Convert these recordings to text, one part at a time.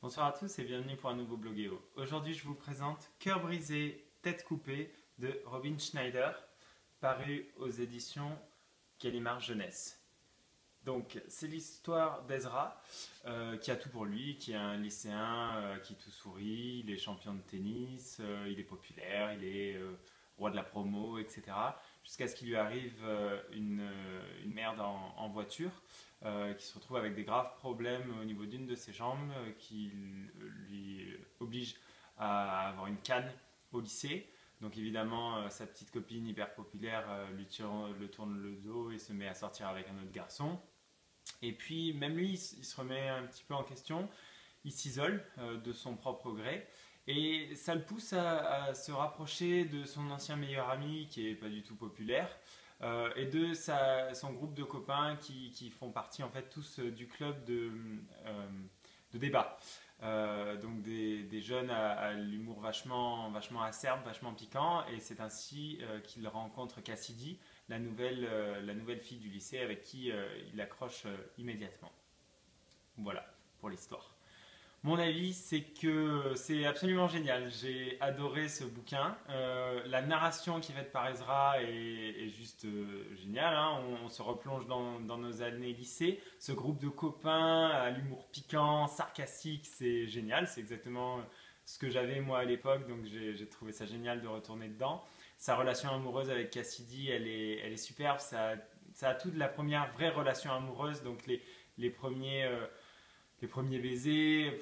Bonsoir à tous et bienvenue pour un nouveau Bloguéo. Aujourd'hui, je vous présente Cœur brisé, tête coupée de Robin Schneider, paru aux éditions Gallimard Jeunesse. Donc, c'est l'histoire d'Ezra qui a tout pour lui, qui est un lycéen qui tout sourit, il est champion de tennis, il est populaire, il est roi de la promo, etc. Jusqu'à ce qu'il lui arrive une merde en voiture, qui se retrouve avec des graves problèmes au niveau d'une de ses jambes, qui lui oblige à avoir une canne au lycée. Donc évidemment, sa petite copine hyper populaire le tourne le dos et se met à sortir avec un autre garçon. Et puis même lui, il se remet un petit peu en question, il s'isole de son propre gré. Et ça le pousse à se rapprocher de son ancien meilleur ami qui n'est pas du tout populaire et de son groupe de copains qui font partie en fait tous du club de débat. Donc des jeunes à l'humour vachement acerbe, vachement piquant, et c'est ainsi qu'il rencontre Cassidy, la nouvelle fille du lycée avec qui il accroche immédiatement. Voilà pour l'histoire. Mon avis, c'est que c'est absolument génial. J'ai adoré ce bouquin. La narration qui est faite par Ezra est juste géniale, hein. On se replonge dans nos années lycée. Ce groupe de copains à l'humour piquant, sarcastique, c'est génial. C'est exactement ce que j'avais moi à l'époque, donc j'ai trouvé ça génial de retourner dedans. Sa relation amoureuse avec Cassidy, elle est superbe. Ça a tout de la première vraie relation amoureuse, donc les premiers baisers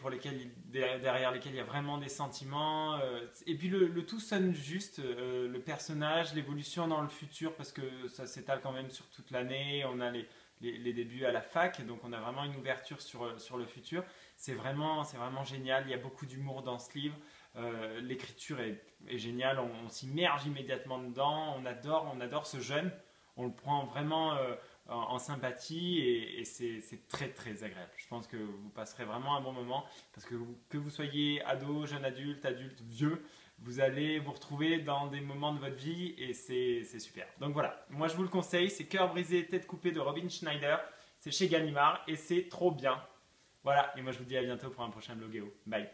derrière lesquels il y a vraiment des sentiments. Et puis le tout sonne juste, le personnage, l'évolution dans le futur, parce que ça s'étale quand même sur toute l'année. On a les débuts à la fac, donc on a vraiment une ouverture sur le futur. C'est vraiment génial, il y a beaucoup d'humour dans ce livre. L'écriture est géniale, on s'immerge immédiatement dedans, on adore ce jeune, on le prend vraiment en sympathie, et c'est très très agréable. Je pense que vous passerez vraiment un bon moment, parce que vous soyez ado, jeune adulte, vieux, vous allez vous retrouver dans des moments de votre vie, et c'est super. Donc voilà, moi je vous le conseille, c'est Cœur brisé, tête coupée de Robin Schneider, c'est chez Gallimard et c'est trop bien. Voilà, et moi je vous dis à bientôt pour un prochain Bloguéo. Bye.